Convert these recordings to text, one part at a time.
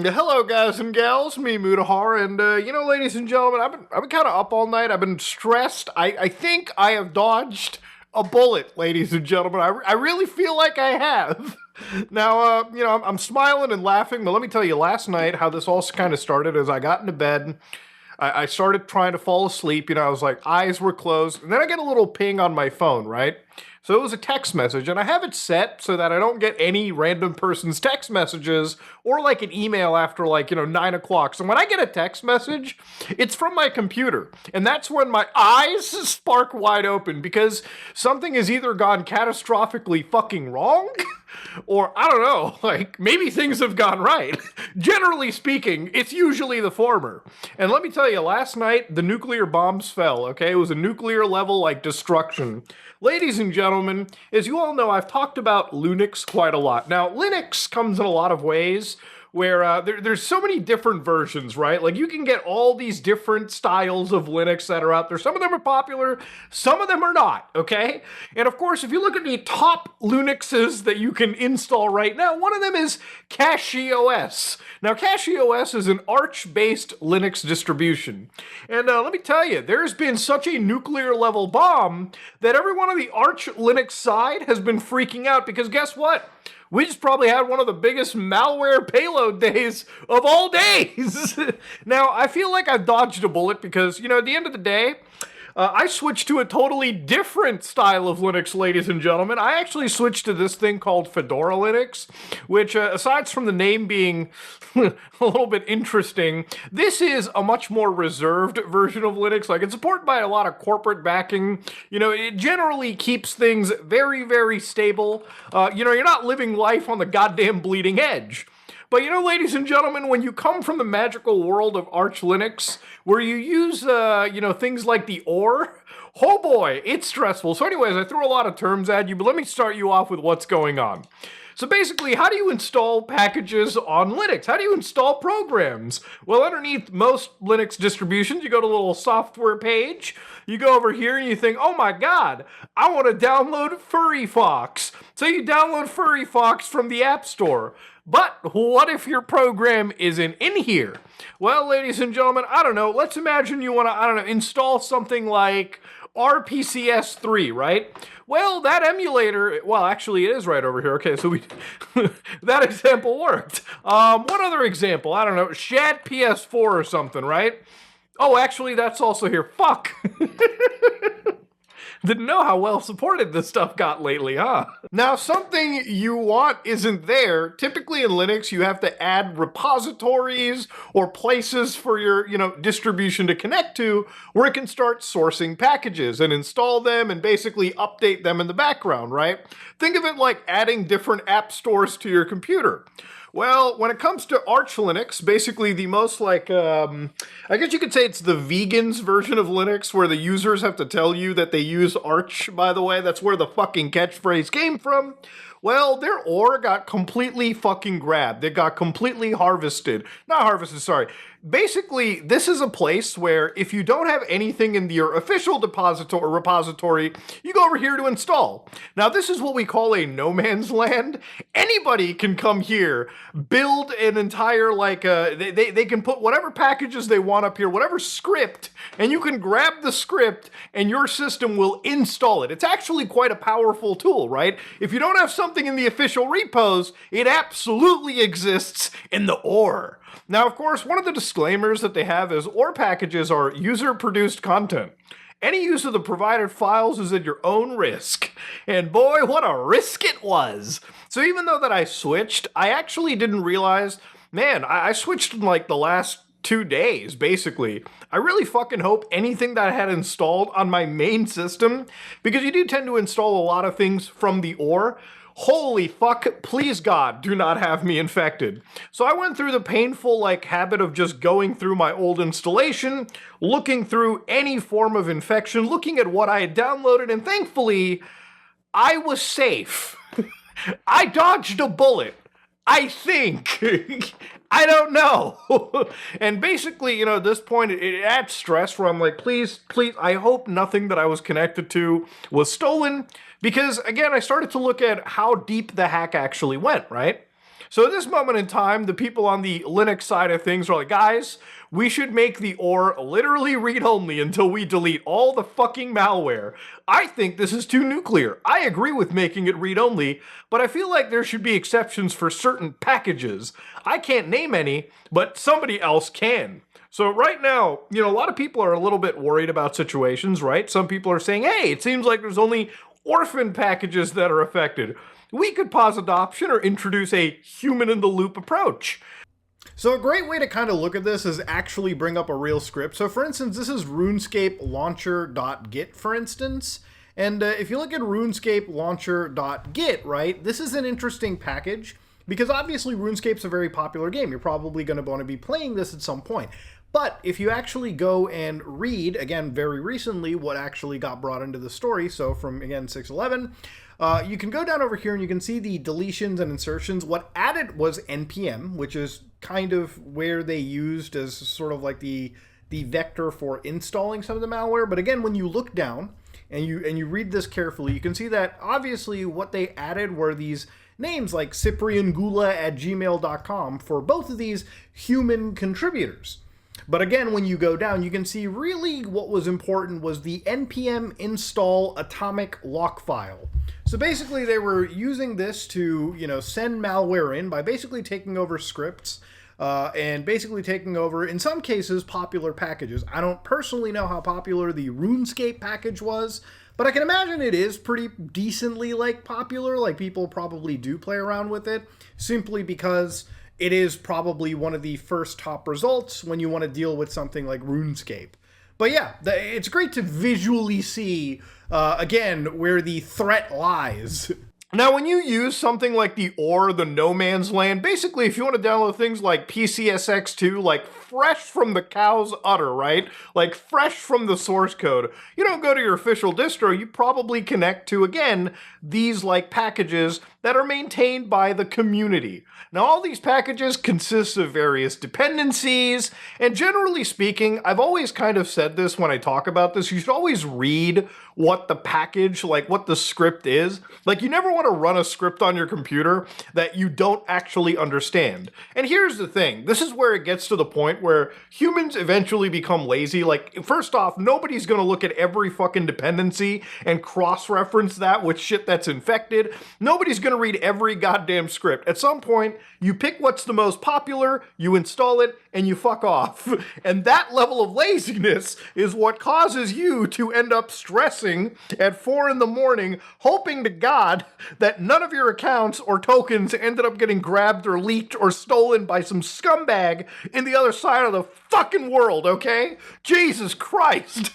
Hello, guys and gals. Me, Mudahar, and ladies and gentlemen, I've been kind of up all night. I've been stressed. I think I have dodged a bullet, ladies and gentlemen. I really feel like I have. Now, I'm smiling and laughing, but let me tell you, last night how this all kind of started is I got into bed. I started trying to fall asleep. I was like, eyes were closed, and then I get a little ping on my phone, right? So it was a text message, and I have it set so that I don't get any random person's text messages or like an email after 9 o'clock. So when I get a text message, it's from my computer. And that's when my eyes spark wide open because something has either gone catastrophically fucking wrong or I don't know, maybe things have gone right. Generally speaking, it's usually the former. And let me tell you, last night, the nuclear bombs fell, okay? It was a nuclear level, destruction. Ladies and gentlemen, as you all know, I've talked about Linux quite a lot. Now, Linux comes in a lot of ways where there's so many different versions, right? You can get all these different styles of Linux that are out there. Some of them are popular, some of them are not, okay? And of course, if you look at the top Linuxes that you can install right now, one of them is CachyOS. Now, CachyOS is an Arch-based Linux distribution. And let me tell you, there's been such a nuclear-level bomb that everyone on the Arch Linux side has been freaking out because guess what? We just probably had one of the biggest malware payload days of all days. Now, I feel like I've dodged a bullet because, at the end of the day, I switched to a totally different style of Linux, ladies and gentlemen. I actually switched to this thing called Fedora Linux, which, aside from the name being a little bit interesting, this is a much more reserved version of Linux. It's supported by a lot of corporate backing. It generally keeps things very, very stable. You're not living life on the goddamn bleeding edge. But ladies and gentlemen, when you come from the magical world of Arch Linux, where you use, things like the OR, oh boy, it's stressful. So anyways, I threw a lot of terms at you, but let me start you off with what's going on. So basically, how do you install packages on Linux? How do you install programs? Well, underneath most Linux distributions, you go to a little software page, you go over here and you think, oh my god, I want to download Furry Fox. So you download Furry Fox from the App Store. But what if your program isn't in here? Well, ladies and gentlemen, I don't know. Let's imagine you want to, install something like RPCS3, right? Well, that emulator, actually it is right over here. Okay, so that example worked. What other example? I don't know, Shad PS4 or something, right? Oh, actually, that's also here. Fuck. Didn't know how well supported this stuff got lately, huh? Now, something you want isn't there. Typically in Linux, you have to add repositories or places for your, distribution to connect to where it can start sourcing packages and install them and basically update them in the background, right? Think of it like adding different app stores to your computer. Well, when it comes to Arch Linux, basically the most I guess you could say it's the vegans version of Linux where the users have to tell you that they use Arch, by the way. That's where the fucking catchphrase came from. Well, their ore got completely fucking grabbed. It got completely harvested. Not harvested, sorry. Basically, this is a place where if you don't have anything in your official repository, you go over here to install. Now, this is what we call a no man's land. Anybody can come here, build an entire, they can put whatever packages they want up here, whatever script, and you can grab the script and your system will install it. It's actually quite a powerful tool, right? If you don't have something in the official repos, it absolutely exists in the ore. Now, of course, one of the disclaimers that they have is OR packages are user-produced content. Any use of the provided files is at your own risk. And boy, what a risk it was. So even though that I switched, I actually didn't realize, man, I switched in the last 2 days, basically. I really fucking hope anything that I had installed on my main system, because you do tend to install a lot of things from the OR. Holy fuck, please God, do not have me infected. So I went through the painful habit of just going through my old installation, looking through any form of infection, looking at what I had downloaded, and thankfully, I was safe. I dodged a bullet. I think. I don't know. And basically, at this point, it adds stress where I'm like, please, I hope nothing that I was connected to was stolen. Because, again, I started to look at how deep the hack actually went, right? So at this moment in time, the people on the Linux side of things are like, guys, we should make the OR literally read-only until we delete all the fucking malware. I think this is too nuclear. I agree with making it read-only, but I feel like there should be exceptions for certain packages. I can't name any, but somebody else can. So right now, a lot of people are a little bit worried about situations, right? Some people are saying, hey, it seems like there's only orphan packages that are affected. We could pause adoption or introduce a human-in-the-loop approach. So a great way to kind of look at this is actually bring up a real script. So for instance, this is RuneScape launcher.git, for instance. And if you look at RuneScape launcher.git, right, this is an interesting package because obviously RuneScape's a very popular game. You're probably going to want to be playing this at some point. But if you actually go and read, again, very recently, what actually got brought into the story, so from, again, 6.11, you can go down over here and you can see the deletions and insertions. What added was NPM, which is kind of where they used as sort of like the vector for installing some of the malware. But again, when you look down and you read this carefully, you can see that obviously what they added were these names like cypriangula@gmail.com for both of these human contributors. But again, when you go down, you can see really what was important was the npm install atomic lock file. So basically they were using this to, send malware in by basically taking over scripts and basically taking over, in some cases, popular packages. I don't personally know how popular the RuneScape package was, but I can imagine it is pretty decently popular. Like people probably do play around with it simply because it is probably one of the first top results when you want to deal with something like RuneScape. But yeah, it's great to visually see, again, where the threat lies. Now, when you use something like the No Man's Land, basically, if you want to download things like PCSX2, like fresh from the cow's udder, right? Like fresh from the source code, you don't go to your official distro, you probably connect to, again, these packages that are maintained by the community. Now, all these packages consist of various dependencies, and generally speaking, I've always kind of said this when I talk about this, you should always read what the package, what the script is. You never want to run a script on your computer that you don't actually understand. And here's the thing, this is where it gets to the point where humans eventually become lazy. First off, nobody's gonna look at every fucking dependency and cross-reference that with shit that's infected. Nobody's gonna read every goddamn script. At some point, you pick what's the most popular, you install it, and you fuck off. And that level of laziness is what causes you to end up stressing at 4 a.m, hoping to God that none of your accounts or tokens ended up getting grabbed or leaked or stolen by some scumbag in the other side of the fucking world, okay? Jesus Christ.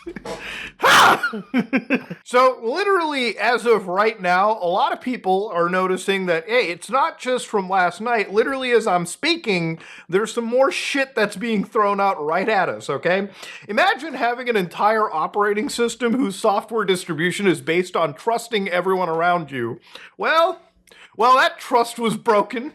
So literally, as of right now, a lot of people are noticing that, hey, it's not just from last night. Literally, as I'm speaking, there's some more shit that's being thrown out right at us, okay? Imagine having an entire operating system whose software distribution is based on trusting everyone around you. Well, that trust was broken.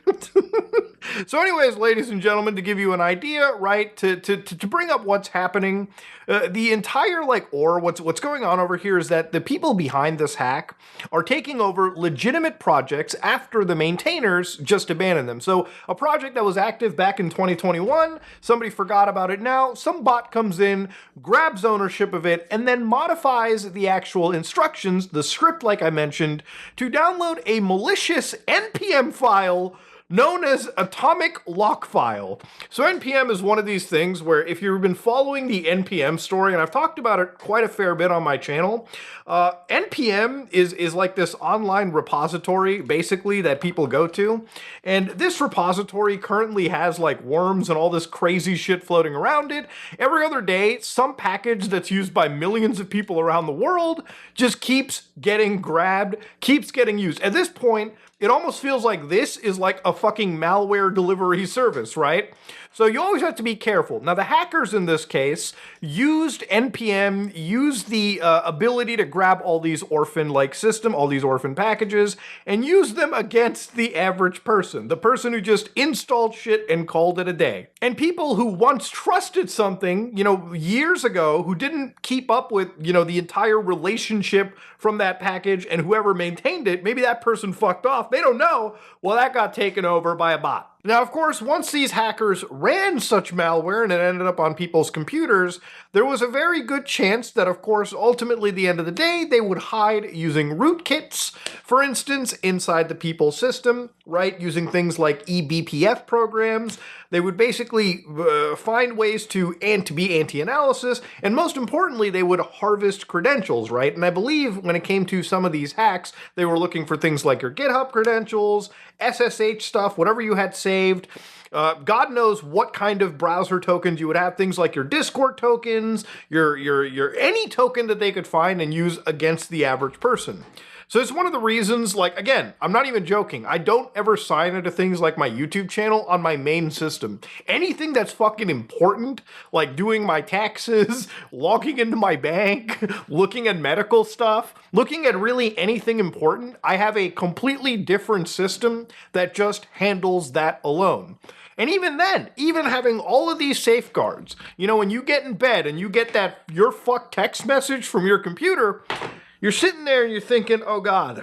So anyways, ladies and gentlemen, to give you an idea, right, to bring up what's happening, the entire, what's going on over here is that the people behind this hack are taking over legitimate projects after the maintainers just abandoned them. So a project that was active back in 2021, somebody forgot about it now, some bot comes in, grabs ownership of it, and then modifies the actual instructions, the script like I mentioned, to download a malicious NPM file known as atomic lock file. So NPM is one of these things where if you've been following the NPM story, and I've talked about it quite a fair bit on my channel, NPM is like this online repository, basically, that people go to. And this repository currently has worms and all this crazy shit floating around it. Every other day, some package that's used by millions of people around the world just keeps getting grabbed, keeps getting used. At this point, it almost feels like this is like a fucking malware delivery service, right? So you always have to be careful. Now, the hackers in this case used NPM, used the ability to grab all these orphan all these orphan packages, and use them against the average person, the person who just installed shit and called it a day. And people who once trusted something, years ago, who didn't keep up with, the entire relationship from that package and whoever maintained it, maybe that person fucked off off. They don't know. Well, that got taken over by a bot. Now, of course, once these hackers ran such malware and it ended up on people's computers, there was a very good chance that, of course, ultimately, at the end of the day, they would hide using rootkits, for instance, inside the people's system, right? Using things like eBPF programs. They would basically find ways to be anti-analysis, and most importantly, they would harvest credentials, right? And I believe when it came to some of these hacks, they were looking for things like your GitHub credentials, SSH stuff, whatever you had saved. God knows what kind of browser tokens you would have, things like your Discord tokens, your any token that they could find and use against the average person. So it's one of the reasons, like, again, I'm not even joking. I don't ever sign into things like my YouTube channel on my main system. Anything that's fucking important, like doing my taxes, logging into my bank, looking at medical stuff, looking at really anything important, I have a completely different system that just handles that alone. And even then, even having all of these safeguards, you know, when you get in bed and you get that "you're fucked" text message from your computer, you're sitting there and you're thinking, oh God,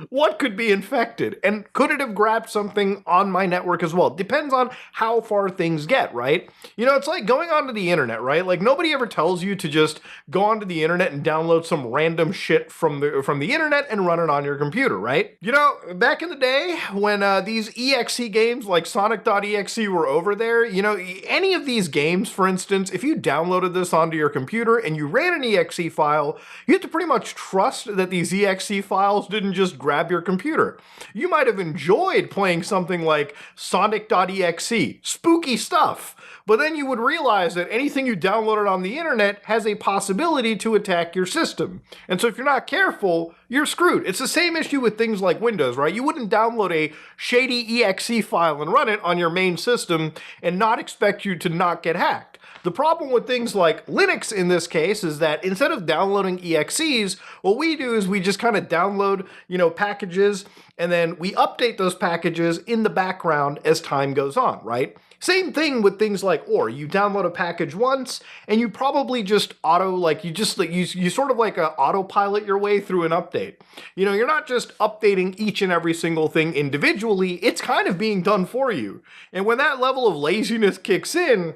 what could be infected? And could it have grabbed something on my network as well? Depends on how far things get, right? You know, it's like going onto the internet, right? Like nobody ever tells you to just go onto the internet and download some random shit from the internet and run it on your computer, right? You know, back in the day when these EXE games like Sonic.exe were over there, you know, any of these games, for instance, if you downloaded this onto your computer and you ran an EXE file, you have to pretty much trust that these EXE files didn't just grab your computer. You might have enjoyed playing something like Sonic.exe, spooky stuff, but then you would realize that anything you downloaded on the internet has a possibility to attack your system. And so if you're not careful, you're screwed. It's the same issue with things like Windows, right? You wouldn't download a shady EXE file and run it on your main system and not expect you to not get hacked. The problem with things like Linux in this case is that instead of downloading EXEs, what we do is we just kind of download, you know, packages, and then we update those packages in the background as time goes on, right? Same thing with things like OR. You download a package once, and you probably just you sort of like autopilot your way through an update. You know, you're not just updating each and every single thing individually, it's kind of being done for you. And when that level of laziness kicks in,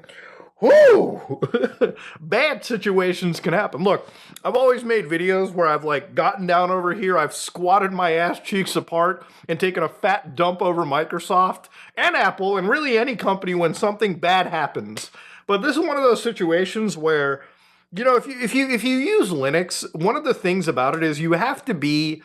whoo! Bad situations can happen. Look, I've always made videos where I've like gotten down over here, I've squatted my ass cheeks apart and taken a fat dump over Microsoft and Apple and really any company when something bad happens. But this is one of those situations where, you know, if you use Linux, one of the things about it is you have to be,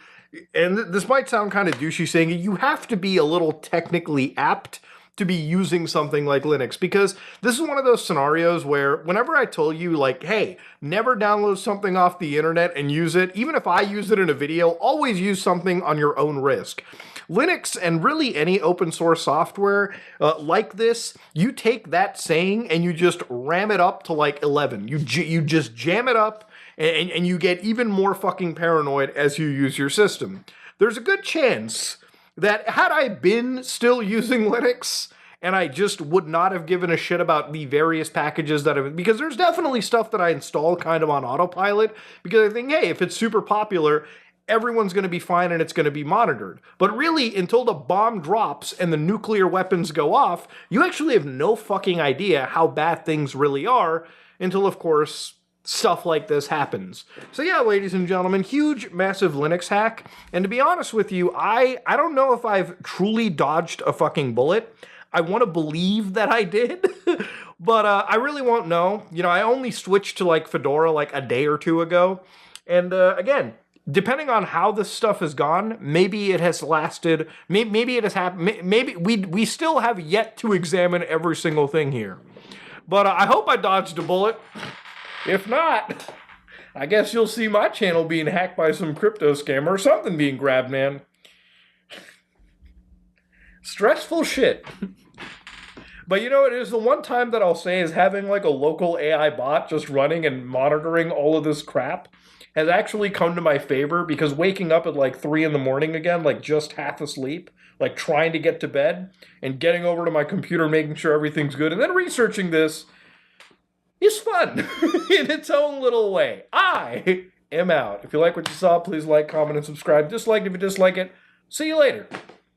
and this might sound kind of douchey saying it, you have to be a little technically apt to be using something like Linux, because this is one of those scenarios where whenever I tell you like, hey, never download something off the internet and use it, even if I use it in a video, always use something on your own risk. Linux and really any open source software like this, you take that saying and you just ram it up to like 11. You just jam it up and you get even more fucking paranoid as you use your system. There's a good chance that had I been still using Linux and I just would not have given a shit about the various packages that I've, because there's definitely stuff that I install kind of on autopilot because I think, hey, if it's super popular, everyone's going to be fine and it's going to be monitored. But really, until the bomb drops and the nuclear weapons go off, you actually have no fucking idea how bad things really are until, of course, stuff like this happens. So yeah, ladies and gentlemen, huge, massive Linux hack. And to be honest with you, I don't know if I've truly dodged a fucking bullet. I want to believe that I did, but I really won't know. You know, I only switched to like Fedora like a day or two ago. And again, depending on how this stuff has gone, maybe it has lasted, maybe it has happened, maybe we still have yet to examine every single thing here. But I hope I dodged a bullet. If not, I guess you'll see my channel being hacked by some crypto scammer or something being grabbed, man. Stressful shit. But you know, it is the one time that I'll say is having like a local AI bot just running and monitoring all of this crap has actually come to my favor, because waking up at like 3 a.m. again, like just half asleep, like trying to get to bed and getting over to my computer, making sure everything's good, and then researching this is fun in its own little way. I am out. If you like what you saw, please like, comment, and subscribe. Dislike if you dislike it. See you later.